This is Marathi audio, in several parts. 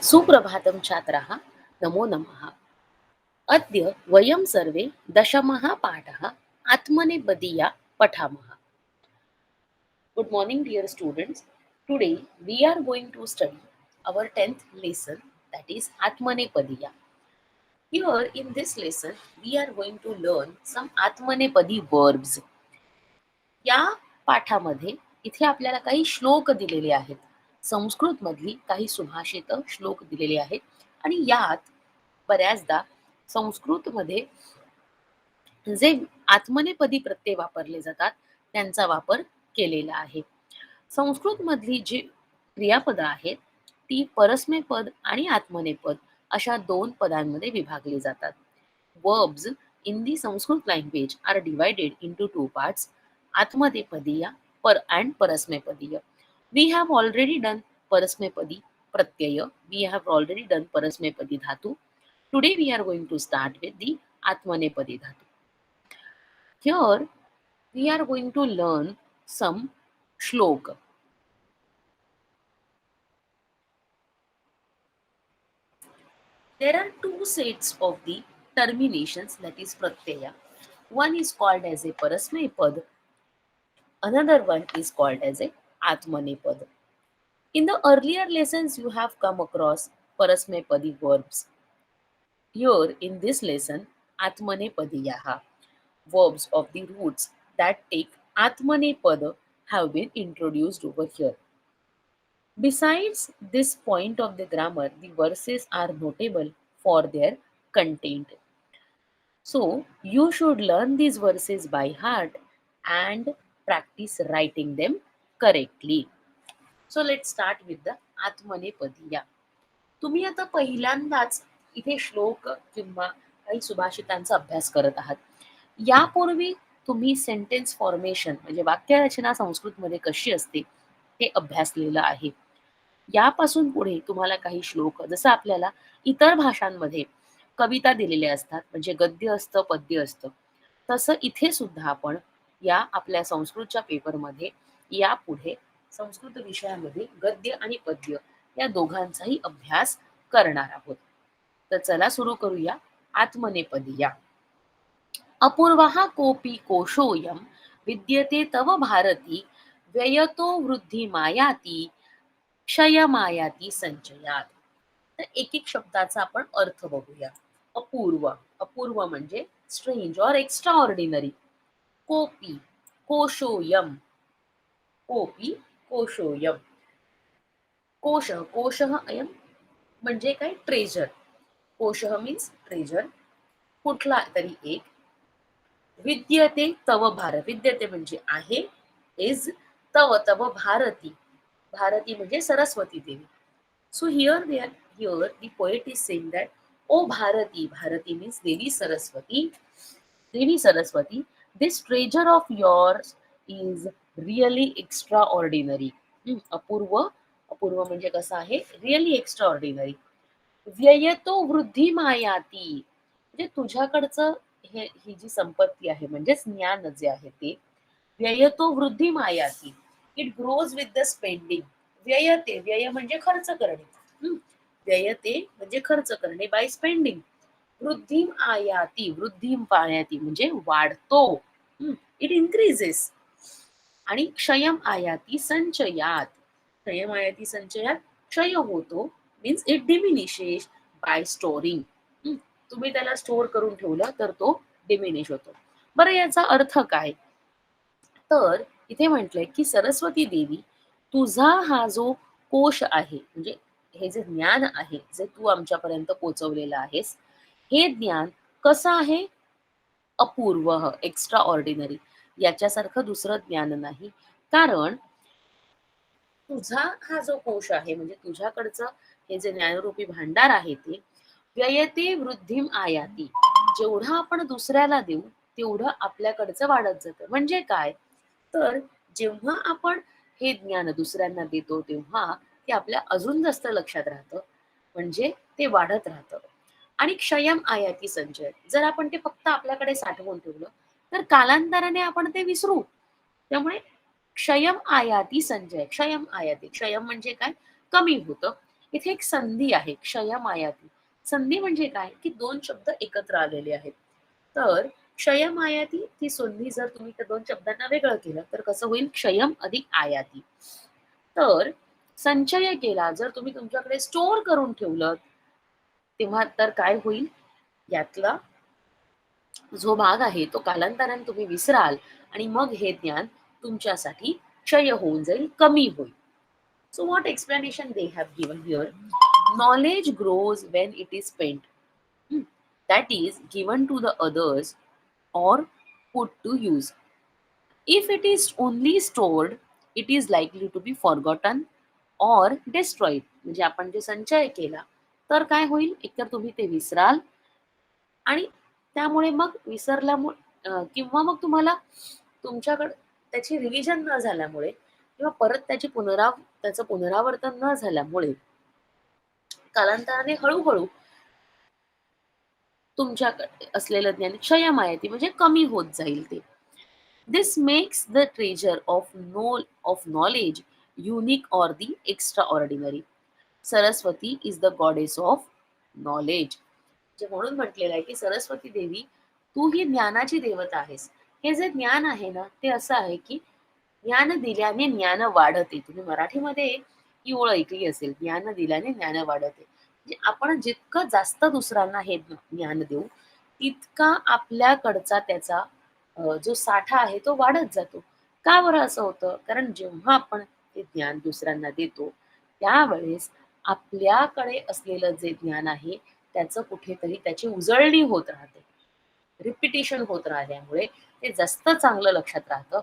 सुप्रभातं छात्राः, नमो नमः। अद्य वयं सर्वे दशमः पाठः आत्मनेपदीया पठामः। Good morning, dear students. Today we are going to study our 10th lesson, that is Atmanepadiya. Here in this lesson we are going to learn some Atmanepadi verbs. या पाठामध्ये इथे आपल्याला काही श्लोक दिलेले आहेत. संस्कृत मधली काही सुभाषित श्लोक दिलेले आहेत आणि यात बऱ्याचदा संस्कृतमध्ये जे आत्मनेपदी प्रत्यय वापरले जातात त्यांचा वापर केलेला आहे. संस्कृत मधली जी क्रियापद आहेत ती परस्मैपद आणि आत्मनेपद अशा दोन पदांमध्ये विभागली जातात. Verbs in the Sanskrit language are divided into two parts, Atmadepadiya and Parasmepadiya. We have already done Parasmepadi Pratyaya. We have already done Parasmepadi Dhatu. Today we are going to start with the Atmanepadi Dhatu. Here we are going to learn some shlok. There are two sets of the terminations, that is pratyaya. One is called as a parasmepad, another one is called as a atmanepad. In the earlier lessons you have come across parasmepadi verbs. Here in this lesson atmanepadiyaha, verbs of the roots that take atmanepad have been introduced over here. Besides this point of the grammar, the verses are notable for their content. So, you should learn these verses by heart and practice writing them correctly. So, let's start with the Atmanepadiya. तुम्ही आता पहिल्यांदाच इथे श्लोक किंवा काही सुभाषितांचा अभ्यास करत आहात. यापूर्वी तुम्ही सेंटेन्स फॉर्मेशन म्हणजे वाक्यरचना संस्कृतमध्ये कशी असते ते अभ्यासलेलं आहे. यापासून पुढे तुम्हाला काही श्लोक जसं आपल्याला इतर भाषांमध्ये कविता दिलेल्या असतात म्हणजे गद्य असतं पद्य असतं तसं इथे सुद्धा आपण या आपल्या संस्कृतच्या पेपरमध्ये यापुढे संस्कृत विषयामध्ये गद्य आणि पद्य या दोघांचाही अभ्यास करणार आहोत. तर चला सुरू करूया. आत्मनेपदिया. अपूर्वः कोपी कोशोऽयं विद्यते तव भारती व्ययतो वृद्धी मायाती क्षयमायाती संचयात. तर एक एक शब्दाचा आपण अर्थ बघूया. अपूर्व, अपूर्व म्हणजे स्ट्रेंज और एक्स्ट्रा ऑर्डिनरी. कोपी, कोशोयम, कोपी कोशोयम. कोश, कोशः अयम म्हणजे काय? ट्रेजर. कोशः मीन्स ट्रेजर, कुठला तरी एक. विद्यते तव भारत, विद्यते म्हणजे आहे, इज. तव, तव भारती, भारती म्हणजे सरस्वती देवी. So here the poet is saying that, "Oh Bharati," Bharati means Devi Saraswati. Devi Saraswati, this treasure of yours is really extraordinary. अपूर्व, अपूर्व म्हणजे कसं आहे? Really extraordinary. व्ययतो वृद्धी मायाती, म्हणजे तुझ्याकडचं ही जी संपत्ती आहे म्हणजेच ज्ञान जे आहे ते व्ययतो वृद्धी मायाती, it grows with the spending. व्ययते, व्यय म्हणजे खर्च करणे. व्ययते म्हणजे खर्च करणे बाय स्पेंडिंग. वृद्धीम आयाती, वृद्धीम पायाती म्हणजे वाढतो. It increases. आणि क्षयम आयाती संचयात, क्षयम आयाती संचयात क्षय होतो means it diminishes bye storing. तुम्ही त्याला स्टोर करून ठेवलं तर तो डिमिनिश होतो. बरं याचा अर्थ काय? तर इथे म्हटलंय की सरस्वती देवी, तुझा हा जो कोश आहे म्हणजे हे जे ज्ञान आहे जे तू आमच्यापर्यंत पोहोचवलेलं आहेस, हे ज्ञान कसं आहे? अपूर्व, एक्स्ट्रा ऑर्डिनरी. याच्यासारखं दुसरं ज्ञान नाही. कारण तुझा हा जो कोश आहे म्हणजे तुझ्याकडचं हे जे ज्ञानरूपी भांडार आहे ते व्ययते वृद्धिम आयाती, जेवढं आपण दुसऱ्याला देऊ तेवढं आपल्याकडचं वाढत जातं. म्हणजे काय? तर जेव्हा आपण हे ज्ञान दुसऱ्यांना देतो तेव्हा ते आपल्या अजून जास्त लक्षात राहतं, म्हणजे ते वाढत राहतं. आणि क्षयम आयाती संचय, जर आपण ते फक्त आपल्याकडे साठवून ठेवलं तर कालांतराने आपण ते विसरू. त्यामुळे क्षयम आयाती संचय, क्षयम आयाती, क्षयम म्हणजे काय? कमी होतं. इथे एक संधी आहे, क्षयमायाती. संधी म्हणजे काय, की दोन शब्द एकत्र आलेले आहेत. तर क्षयमायाती ती संधी जर तुम्ही त्या दोन शब्दांना वेगळं केलं तर कसं होईल, क्षयम अधिक आयाती. तर संचय केला जर तुम्ही तुमच्याकडे स्टोअर करून ठेवलं तेव्हा तर काय होईल, यातला जो भाग आहे तो कालांतराने तुम्ही विसराल आणि मग हे ज्ञान तुमच्यासाठी क्षय होऊन जाईल, कमी होईल. So what explanation they have given here, knowledge grows when it is spent. Hmm. That is given to the others or put to use. If it is only stored, it is likely to be forgotten or destroyed. म्हणजे आपण जे संचय केला तर काय होईल, एकतर तुम्ही ते विसराल आणि त्यामुळे मग विसरल्यामुळे किंवा मग तुम्हाला तुमच्याकडे त्याची रिव्हिजन न झाल्यामुळे किंवा परत त्याचं पुनरावर्तन न झाल्यामुळे कालांतराने हळूहळू तुमच्याकडे असलेलं ज्ञान क्षयमायती म्हणजे कमी होत जाईल ते. This makes the treasure of knowledge unique or the extraordinary. Saraswati is the goddess of knowledge. जे म्हणून म्हटलेलं आहे की सरस्वती देवी तू ही ज्ञानाची देवता आहेस. हे जे ज्ञान आहे ना ते असं आहे की ज्ञान दिल्याने ज्ञान वाढते. तुम्ही मराठीमध्ये ही ओळ ऐकली असेल, ज्ञान दिल्याने ज्ञान वाढते. म्हणजे आपण जितकं जास्त दुसऱ्यांना हे ज्ञान देऊ तितका आपल्याकडचा त्याचा जो साठा आहे तो वाढत जातो. का बरं असं होतं, कारण जेव्हा आपण ते ज्ञान दुसऱ्यांना देतो त्यावेळेस आपल्याकडे असलेलं जे ज्ञान आहे त्याचं कुठेतरी त्याची उजळणी होत राहते, रिपिटिशन होत राहिल्यामुळे ते जास्त चांगलं लक्षात राहतं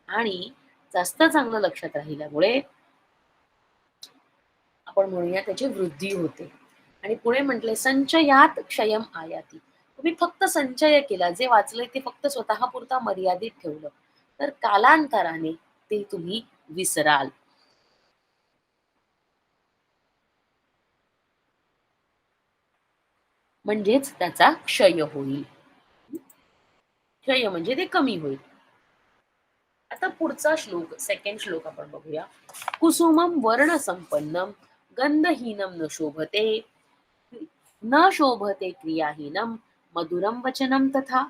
आणि जास्त चांगलं लक्षात राहिल्यामुळे आपण म्हणूया त्याची वृद्धी होते. आणि पुढे म्हटले संचयात क्षयम आयाती. तुम्ही फक्त संचय केला, जे वाचलंय ते फक्त स्वतःपुरता मर्यादित ठेवलं तर कालांतराने ते तुम्ही विसराल, म्हणजेच त्याचा क्षय होईल. क्षय म्हणजे ते कमी होईल. आता पुढचा श्लोक, सेकंड श्लोक आपण बघूया. कुसुमम वर्ण संपन्नम गंधहीनम न शोभते, न शोभते क्रियाहीनम मधुरम वचनम तथा.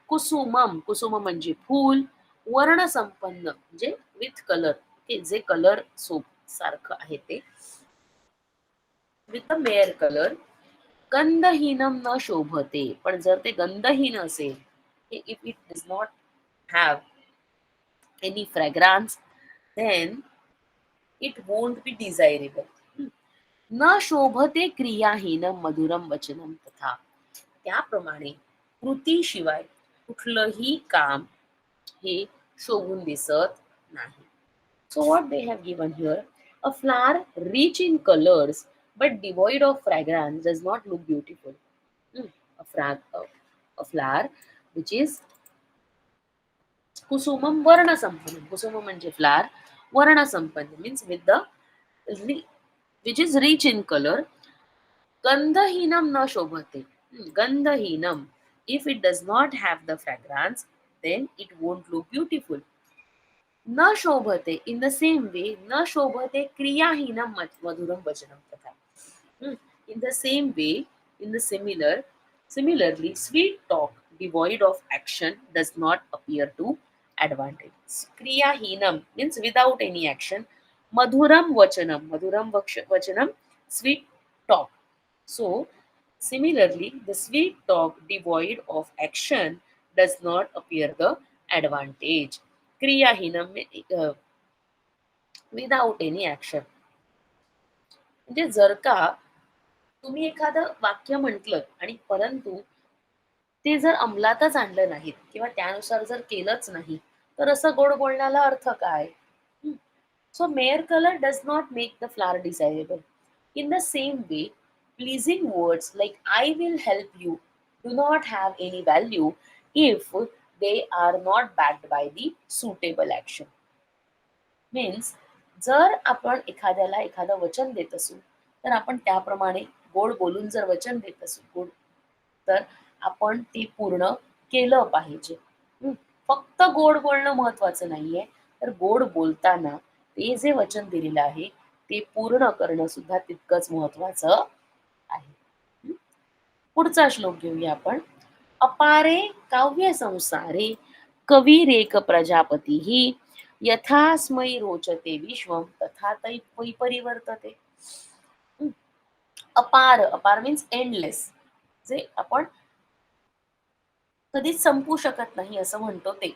कुसुमम, कुसुम म्हणजे फूल, वर्ण संपन्न म्हणजे विथ कलर, जे कलर सोप सारखं आहे ते, विथ मेअर कलर. गंधहीनम न शोभते, पण जर ते गंधहीन असेल, if it does not have any fragrance, then it won't be desirable. न शोभते क्रियाहीन मधुरम वचनम तथा. त्याप्रमाणे कृतीशिवाय कुठलंही काम हे शोभून दिसत नाही. So what they have given here, a flower rich in colors but devoid of fragrance does not look beautiful. Hmm. A, a flower which is kusumam varna sampanam. Kusumam म्हणजे flower, varna sampanam means with the which is rich in color. Gandhahinam na shobhate. Gandhahinam. If it does not have the fragrance, then it won't look beautiful. Na shobhate. In the same way, na shobhate kriyahinam madhuram vajanam tatha. In the same way, in the similarly, sweet talk devoid of action does not appear to advantage. Kriyahinam means without any action. Madhuram vachanam, sweet talk. So, similarly, the sweet talk devoid of action does not appear the advantage. Kriyahinam without any action. म्हणजे जर का तुम्ही एखादं वाक्य म्हटलं आणि परंतु ते जर अंमलातच आणलं नाहीत किंवा त्यानुसार जर केलंच नाही तर असं गोड बोलण्याला अर्थ काय. So mayor colour does not make the flower desirable. In the same way pleasing words like I will help you do not have any value if they are not backed by the suitable action. Means जर आपण एखाद्याला एखादं वचन देत असू तर आपण त्याप्रमाणे गोड बोलून जर वचन देत असू गोड, तर आपण ते पूर्ण केलं पाहिजे. फक्त गोड बोलणं महत्वाचं नाहीये, तर गोड बोलताना ते जे वचन दिलेलं आहे ते पूर्ण करणं सुद्धा तितकंच महत्वाचं आहे. पुढचा श्लोक घेऊया आपण. अपारे काव्य संसारे कविरेक प्रजापती यथास्मै रोचते विश्वम तथा तै परिवर्तते. अपार, अपार मीन्स एंडलेस, जे आपण कधीच संपू शकत नाही असं म्हणतो ते.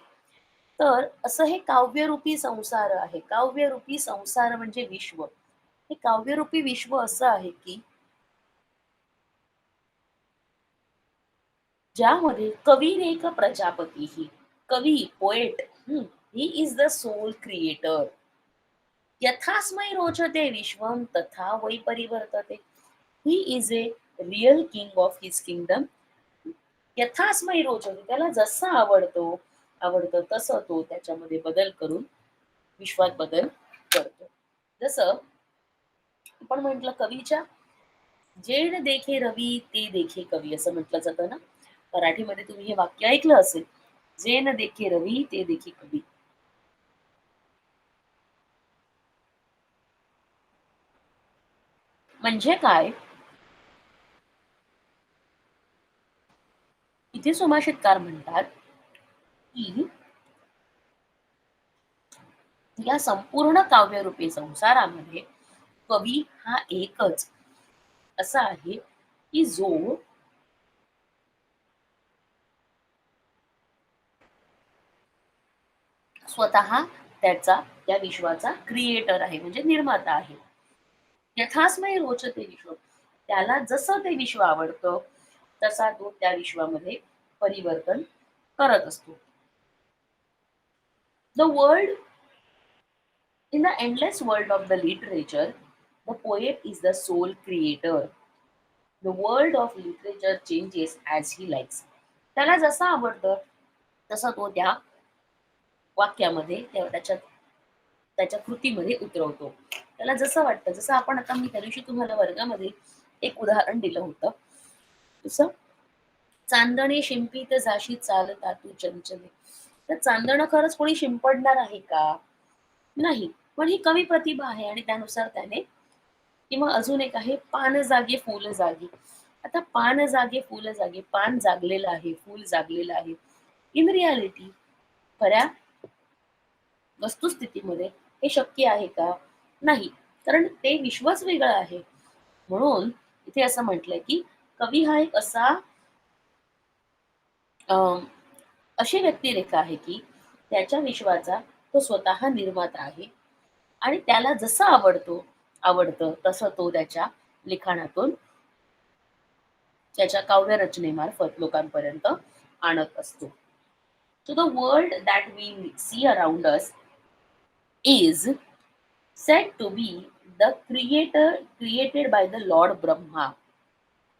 तर असं हे काव्यरूपी संसार आहे. काव्यरूपी संसार म्हणजे विश्व. हे काव्यरूपी विश्व असं आहे की ज्यामध्ये कविरेक प्रजापती ही, कवी poet, he is the soul creator. यथास्मै रोचते विश्वम तथा वै परिवर्तते. He is a real king of his kingdom. यथास्मै रोचते, त्याला जसं आवडतं तसं तो त्याच्यामध्ये बदल करून विश्वात बदल करतो. जसं आपण म्हटलं कवीच्या जेण देखे रवी ते देखे कवी असं म्हटलं जातं ना. मराठीमध्ये तुम्ही हे वाक्य ऐकलं असेल. जेण देखे रवी ते देखे कवी. म्हणजे काय? इथे सुभाषितकार म्हणतात की या संपूर्ण काव्यरूपी संसारामध्ये कवी हा एकच असा आहे की जो स्वतः त्याचा त्या विश्वाचा क्रिएटर आहे, म्हणजे निर्माता आहे. यथास्मय रोचते विश्व, त्याला जसं ते विश्व आवडतं तसा तो त्या विश्वामध्ये परिवर्तन करत असतो. The world in the endless world of the literature, the poet is the soul creator. The world of literature changes as he likes. त्याला जसं आवडतं तसं तो त्या वाक्यामध्ये त्याच्या त्याच्या कृतीमध्ये उतरवतो. त्याला जसं वाटतं, जसं आपण आता मी त्या दिवशी तुम्हाला वर्गामध्ये एक उदाहरण दिलं होतं. तसं चांदणे शिंपीत जाशी चालता तू चंचले. तर चांदणं खरंच कोणी शिंपडणार आहे का? नाही. पण ही कवी प्रतिभा आहे आणि त्यानुसार त्याने, किंवा अजून एक आहे पान जागे फूल जागे. आता पान जागे फूल जागे, पान जागलेलं आहे, फूल जागलेलं आहे. इन रियालिटी खऱ्या वस्तुस्थितीमध्ये हे शक्य आहे का? नाही. कारण ते विश्वच वेगळं आहे. म्हणून इथे असं म्हटलंय की कवी हा एक असा अं, अशी व्यक्तिरेखा आहे की त्याच्या विश्वाचा तो स्वतः निर्माता आहे आणि त्याला जसं आवडतं तसं तो त्याच्या लिखाणातून त्याच्या काव्य रचनेमार्फत लोकांपर्यंत आणत असतो. So the world that we see around us is said to be the created by the Lord Brahma.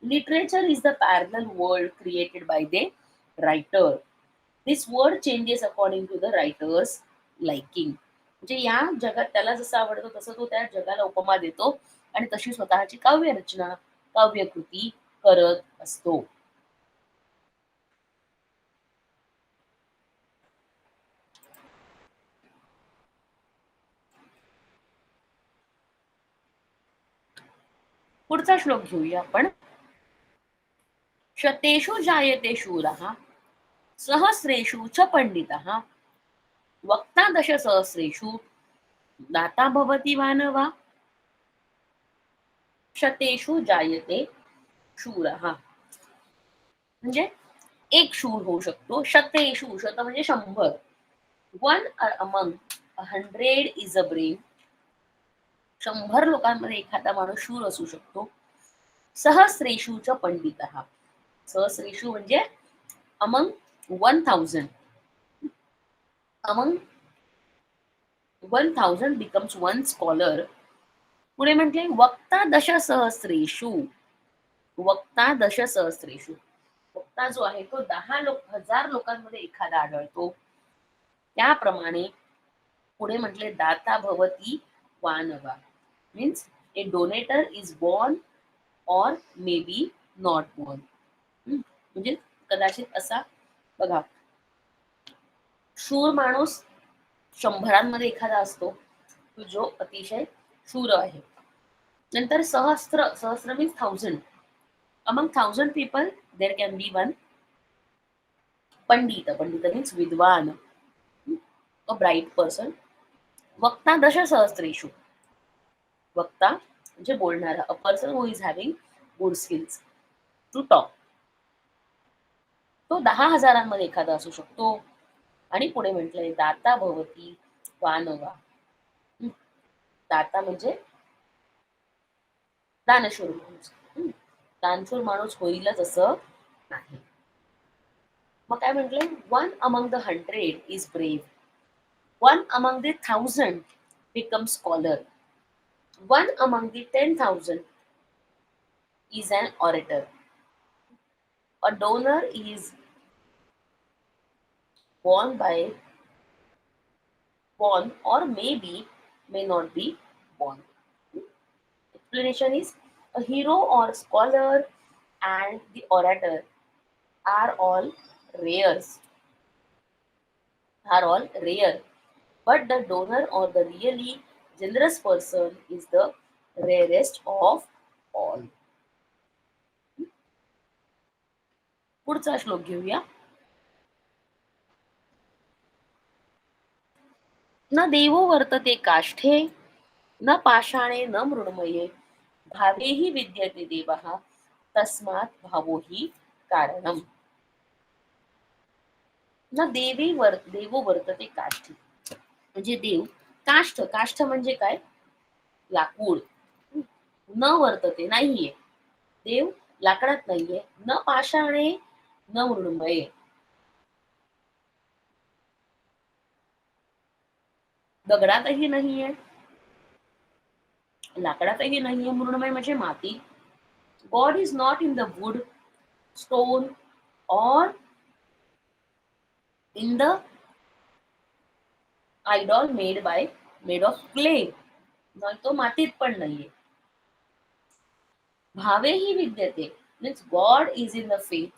Literature is the parallel world created by the writer. This world changes according to the writer's liking. म्हणजे या जगात त्याला जसं आवडतं तसं तो त्या जगाला उपमा देतो आणि तशी स्वतःची काव्य रचना, काव्यकृती करत असतो. पुढचा श्लोक घेऊया आपण. शतेषु जायते शूरः सहस्रेषु च पंडितः वक्ता दशसहस्रेषु दाता भवति मानवा. शतेषु जायते शूरः म्हणजे एक शूर होऊ शकतो. शतेषु, शत म्हणजे 100. One among 100 is a brave. 100 लोकांमध्ये एखादा माणूस शूर असू शकतो. सहस्रेषु च पंडितः. सहस्रेषु म्हणजे among 1000. Among 1000 becomes one scholar. पुढे म्हटले वक्ता दशसहस्रेषु. वक्ता दशसहस्रेषु. वक्ता जो आहे तो 10,000 लोकांमध्ये एखादा आढळतो. त्याप्रमाणे पुढे म्हटले दाता भवती वानवा. Means a donator is born और मे बी नॉट बॉर्न. म्हणजे कदाचित असा बघा, शूर माणूस 100 एखादा असतो जो अतिशय शूर आहे. नंतर सहस्त्र, सहस्त्र means 1000. Among 1000 people there can be one pandit. Pandit means विद्वान, अ ब्राईट पर्सन. वक्ता दशसहस्रेषु. वक्ता म्हणजे बोलणारा, a person who is having good skills to talk. तो 10,000 एखादा असू शकतो. आणि पुढे म्हटलंय दाता भवती वानवा. दाता म्हणजे दानशूर माणूस. दानशूर माणूस होईलच असं नाही. मग काय म्हटलंय, one among the 100 is brave, one among the 1000 become scholar, one among the 10,000 is an orator. A donor is born by born or maybe may not be born. Explanation is a hero or scholar and the orator are all rares, are all rare. But the donor or the really generous person is the rarest of all. पुढचा श्लोक घेऊया. न देवो वर्तते काष्ठे न पाषाणे न मृण्मये भावेहि विद्यते देवः तस्मात् भावो हि कारणम. न देवो वर्तते काष्ठे म्हणजे देव. काष्ठ, काष्ठ म्हणजे काय, लाकूड. न वर्तते नाहीये, देव लाकडात नाहीये. न पाषाणे न मृण्मये, दगडातही नाहीये, लाकडातही नाहीये. मृण्मय म्हणजे माती. God is not in the wood, stone or in the idol made of clay. तो मातीत पण नाहीये. भावे ही विद्यते means God is in the faith.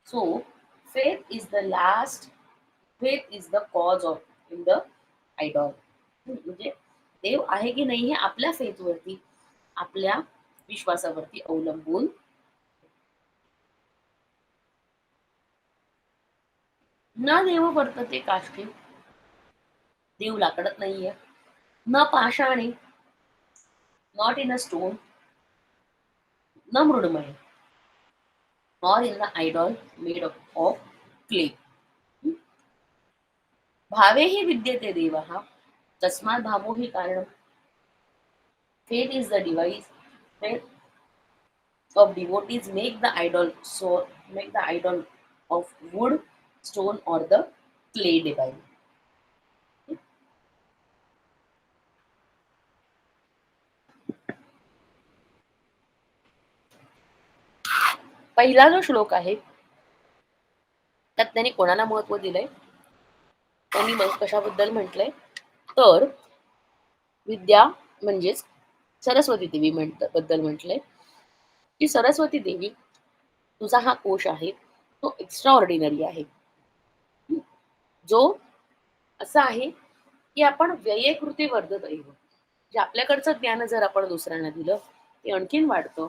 So faith is the last, faith is the cause of in the idol. म्हणजे देव आहे की नाही हे आपल्या फेथ वरती, आपल्या विश्वासावरती अवलंबून. न देव वर्तते काष्ठे, देव लाकडत नाहीये. न पाषाणे, नॉट इन अ स्टोन. न मृण्मय, or in the idol made of clay. Bhave ही विद्यते देवः तस्मात् भावो हि कारणम. Faith is the device. Faith of devotees make the idol, so make the idol of wood, stone or the clay divine. पहिला जो श्लोक आहे त्यात त्यांनी कोणाला महत्व दिलंय, त्यांनी कशाबद्दल म्हटलंय तर विद्या म्हणजेच सरस्वती देवी बद्दल म्हटलंय की सरस्वती देवी तुझा हा कोश आहे तो एक्स्ट्रा ऑर्डिनरी आहे, जो असा आहे की आपण व्ययकृती वर्धत आहे. जे आपल्याकडचं ज्ञान जर आपण दुसऱ्यांना दिलं ते आणखीन वाढतं,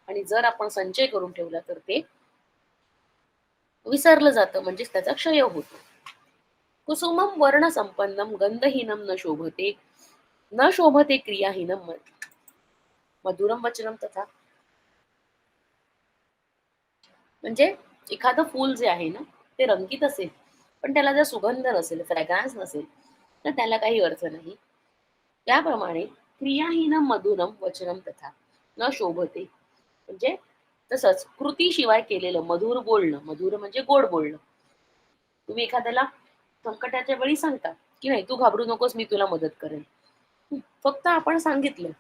आणि जर आपण संचय करून ठेवला तर ते विसरलं जातं, म्हणजेच त्याचा क्षय होतो. कुसुमम वर्ण संपन्नम गंधहीनम न शोभते, न शोभते क्रियाहीनम मधुरम वचनम तथा. म्हणजे एखादं फूल जे आहे ना ते रंगीत असेल पण त्याला जर सुगंध नसेल, फ्रॅग्रन्स नसेल तर त्याला काही अर्थ नाही. त्याप्रमाणे क्रियाहीनम मधुरम वचनम तथा न शोभते, म्हणजे तसंच कृतीशिवाय केलेलं मधुर बोलणं, मधुर म्हणजे गोड बोलणं. तुम्ही एखाद्याला संकटाच्या वेळी सांगता की नाही तू घाबरू नकोस मी तुला मदत करेन, फक्त आपण सांगितलं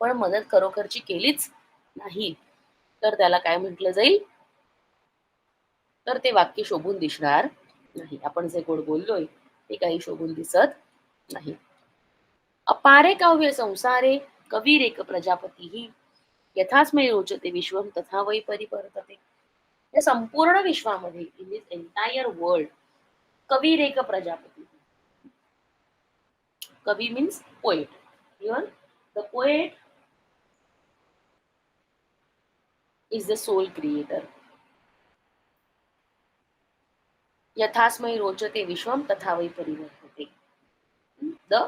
पण मदत खरोखरची केलीच नाही तर त्याला काय म्हटलं जाईल, तर ते वाक्य शोभून दिसणार नाही. आपण जे गोड बोललोय ते काही शोभून दिसत नाही. अपारे काव्य संसारे कविरेक प्रजापती ही यथास्मै रोचते विश्वम तथा वै परिवर्तते. या संपूर्ण विश्वामध्ये इन दिस एंटायर वर्ल्ड कविरेक प्रजापती, कवी means poet, Here the poet is the sole creator. यथास्मै रोचते विश्वम तथा वै परिवर्तते. The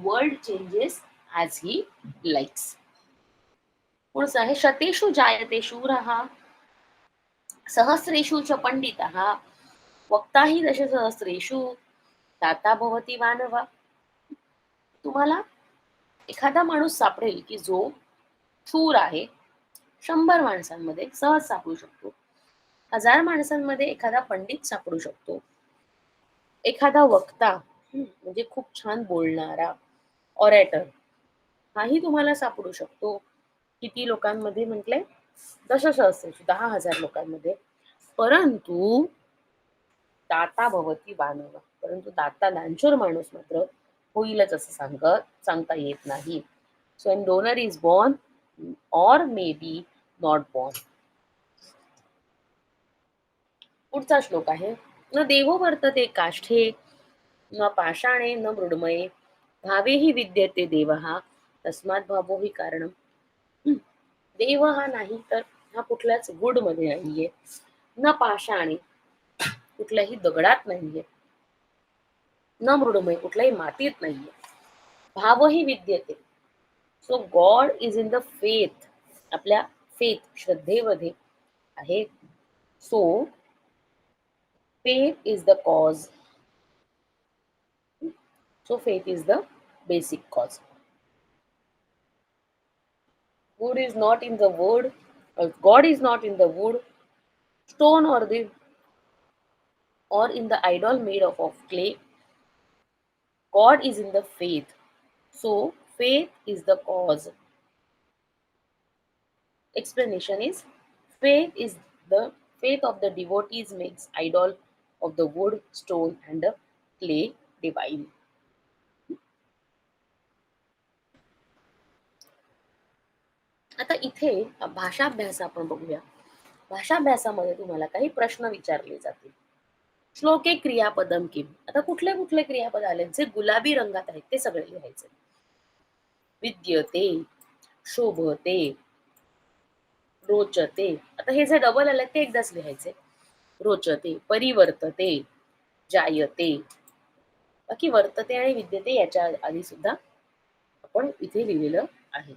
world changes as he likes. पुढचं आहे शतेषु जायते शूरः सहस्रेषु च पंडितः वक्ता हि दशसहस्रेषु दाता भवति मानव. तुम्हाला एखादा माणूस सापडेल की जो शूर आहे, 100 माणसांमध्ये सहज सापडू शकतो, 1000 माणसांमध्ये एखादा पंडित सापडू शकतो, एखादा वक्ता म्हणजे खूप छान बोलणारा ऑरेटर हाही तुम्हाला सापडू शकतो. किती लोकांमध्ये म्हटले? दशसहस्रेषु 10,000 लोकांमध्ये. परंतु दाता भवती मानव, परंतु दाता दानशूर माणूस मात्र होईलच असं सांगता येत नाही. So an donor is born और मे बी नॉट बॉर्न. पुढचा श्लोक आहे न देवो वर्तते काष्ठे न पाषाणे न मृण्मये भावेहि विद्यते देवः तस्मात् भावो हि कारणम. देव हा नाही तर हा कुठल्याच वुड मध्ये नाहीये, न पाषाणे कुठल्याही दगडात नाहीये, न मृण्मय कुठल्याही मातीत नाहीये, भावही विद्यते. So God is in the faith, आपल्या फेथ श्रद्धेमध्ये आहे. So faith is the cause. So faith is the basic cause. Wood is not in the wood, God is not in the wood, stone or in the idol made of clay. God is in the faith. So faith is the cause. Explanation is the faith of the devotees makes idol of the wood, stone and the clay divine. आता इथे भाषाभ्यास आपण बघूया. भाषाभ्यासामध्ये तुम्हाला काही प्रश्न विचारले जातील. श्लोके क्रियापदम किम. आता कुठले कुठले क्रियापद आले जे गुलाबी रंगात आहेत ते सगळे लिहायचे. विद्यते, शोभते, रोचते. आता हे जे डबल आले ते एकदाच लिहायचे. रोचते, परिवर्तते, जायते. बाकी वर्तते आणि विद्यते याच्या आधी सुद्धा आपण इथे लिहिलेलं आहे.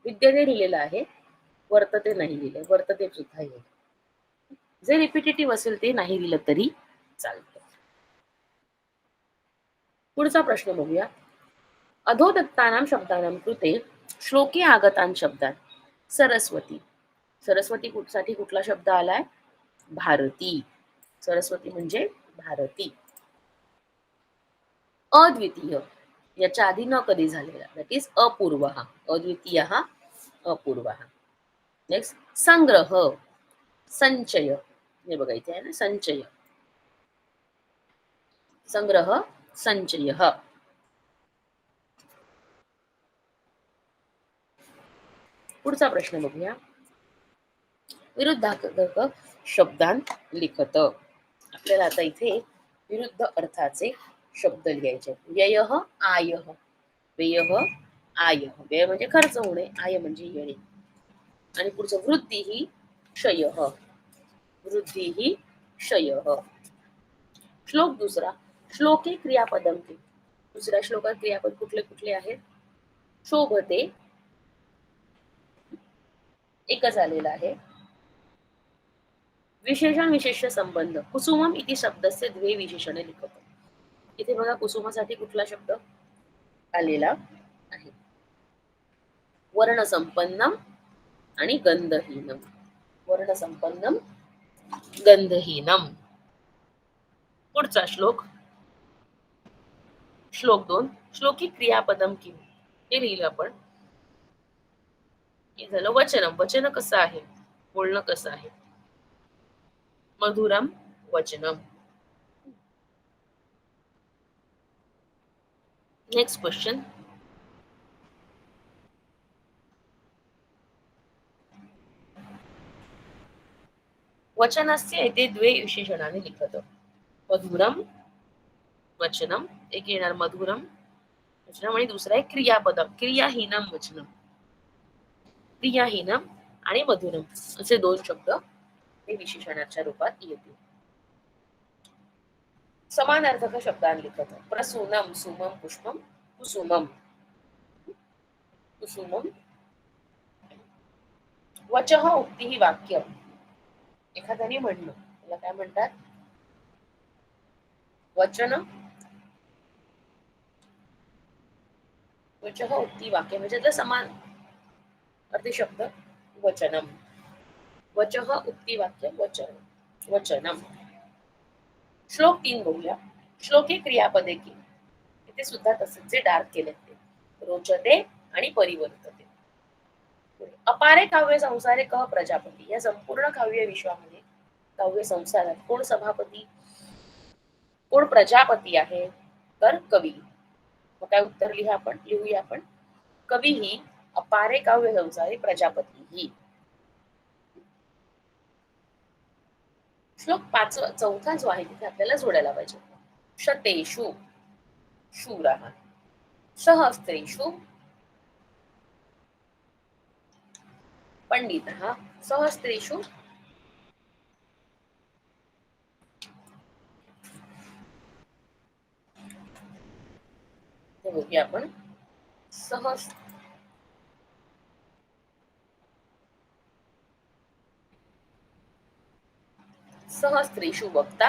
विद्यते लिहिलेलं आहे, वर्तते नाही लिहिलं. वर्तते सुद्धा येईल. जे रिपिटेटिव्ह असेल ते नाही लिहिलं तरी चालतं. पुढचा प्रश्न बघूया. अधोदत्तानां शब्दानां कृते श्लोके आगतान शब्दात सरस्वती. सरस्वती साठी कुठला शब्द आलाय? भारती. सरस्वती म्हणजे भारती. अद्वितीय याच्या आधी न कधी झालेला, दॅट इज अपूर्व. अद्वितीय हा अपूर्व. नेक्स्ट संग्रह, संचय. हे बघायचं आहे ना, संचय, संग्रह, संचय. पुढचा प्रश्न बघूया. विरुद्धार्थक शब्दांत लिखत. आपल्याला आता इथे विरुद्ध अर्थाचे शब्द लिहायचे. व्ययः आयः. व्ययः आयः. व्यय म्हणजे खर्च होणे, आय म्हणजे येणे. आणि पुढचं वृद्धी ही क्षयः. वृद्धी ही क्षयः. श्लोक दुसरा. श्लोके क्रियापदम किम. दुसऱ्या श्लोकात क्रियापद कुठले कुठले आहेत? शोभते एकच आलेला आहे. विशेषण विशेष संबंध. कुसुमम इति शब्दस्य द्वे विशेषणे लिखत. इथे बघा कुसुमासाठी कुठला शब्द आलेला आहे? वर्णसंपन्नम आणि गंधहीनम. वर्णसंपन्नम, गंधहीनम. पुढचा श्लोक. श्लोक 2. श्लोकी क्रियापदम किम. हे लिहिलं आपण. हे झालं वचनम. वचन कसं आहे? बोलणं कसं आहे? मधुरम वचनम. Next question. वचनस्य एते द्वे विशेषणाने लिखत. मधुरम वचनम. एक येणार मधुरम, वचनम आणि दुसरा आहे क्रियापदम, क्रियाहीनम वचनम. क्रियाहीनम आणि मधुरम असे दोन शब्द हे विशेषणाच्या रूपात येतील. समानार्थक शब्दांलिखत प्रसूनम सुमम पुष्पम कुसुमम. कुसुमम. वचः उक्ती ही वाक्य एखाद्याने म्हणणं त्याला काय म्हणतात? वचन. वचः उक्ती वाक्य म्हणजे समान अर्थी शब्द वचनम. वचः उक्ती वाक्य वचन वचनम. श्लोक 3 बघूया. श्लोके क्रियापदे की इथे सुद्धा तसेच जे डार्क केले ते रोचते आणि परिवर्तते. अपारे काव्य संसारे कह प्रजापती. या संपूर्ण काव्य विश्वामध्ये काव्य संसारात कोण सभापती कोण प्रजापती आहे? तर कवी. मग काय उत्तर लिहूया आपण कवी ही अपारे काव्य संसारे प्रजापती ही. श्लोक 5 चौथा जो आहे तिथे आपल्याला जोडायला पाहिजे. शतेषु शूरः सहस्रेषु पंडितः सहस्रेषु हे बघूया आपण. सहस्रेषु वक्ता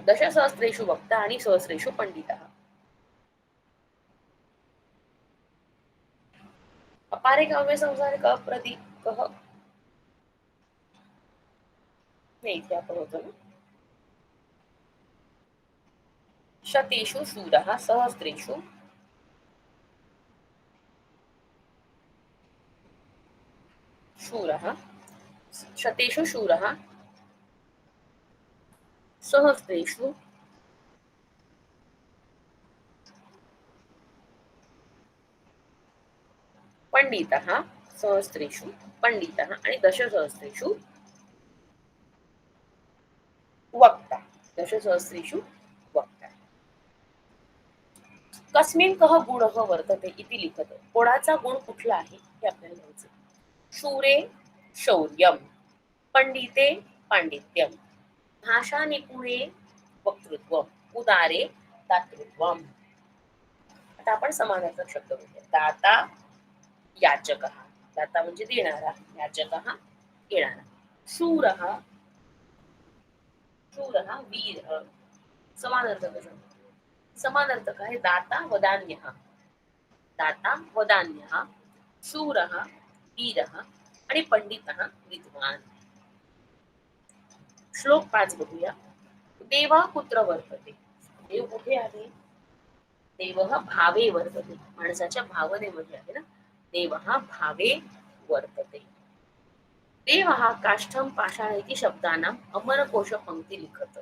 दशसहस्रेषु वक्ता आणि सहस्रेषु पंडितः. अपारे काव्य संसार कह प्रति कह नाही इथे आपण होतो ना. शतेषु शूरः सहस्रेषु शूरः शतेषु शूरः सहस्रेषु पंडितः सहस्रेषु पंडितः आणि दशसहस्रेषु वक्ता दशसहस्रेषु वक्ता. कस्मिन् कः गुणः वर्तते इति लिखत. कोणाचा गुण कुठला आहे हे आपल्याला लिहायचं. शूरे शौर्यम पंडिते पांडित्यम भाषा निपुणे वक्तृत्वम उदारे दातृत्वम. आता आपण समानार्थक शब्द बघूया. दाता याचकः. दाता म्हणजे देणारा, याचकः घेणारा. शूरः शूरः वीरः. समानार्थक शब्द. समानार्थक आहे दाता वदान्यः. दाता वदान्यः शूरः वीरः आणि पंडितः विद्वान. श्लोक 5 बघूया. देव कुत्र वर्तते. देव कुठे आहे? देवः भावे वर्तते. माणसाच्या भावनेमध्ये आहे ना. देवः भावे वर्तते. देवः काष्ठम पाषाण इति शब्दानां अमरकोश पंक्ती लिखत.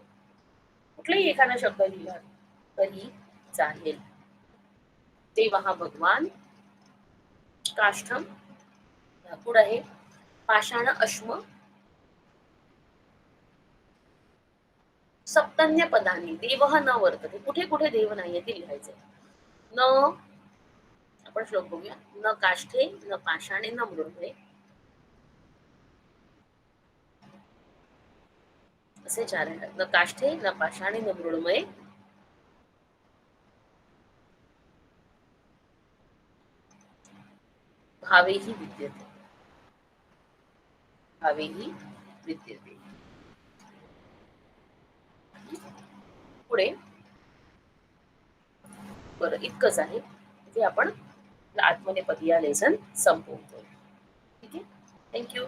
कुठलाही एखादा शब्द लिहिला तरी चालेल. देवः भगवान काष्ठम लाकूड आहे पाषाण अश्म सप्तन्य पदांनी देवः न वर्तते. कुठे कुठे देव नाहीये ते लिहायचे. न आपण श्लोक बघूया. न काष्ठे न पाषाणे न मृळे असे चार आहेत. न काष्ठे न पाषाणे न मृण्मये भावेही विद्यते. भावेही विद्यते. पुढे बरं इतकंच आहे. इथे आपण आत्मनेपदी या लेसन संपवतो. ठीक आहे. थँक्यू.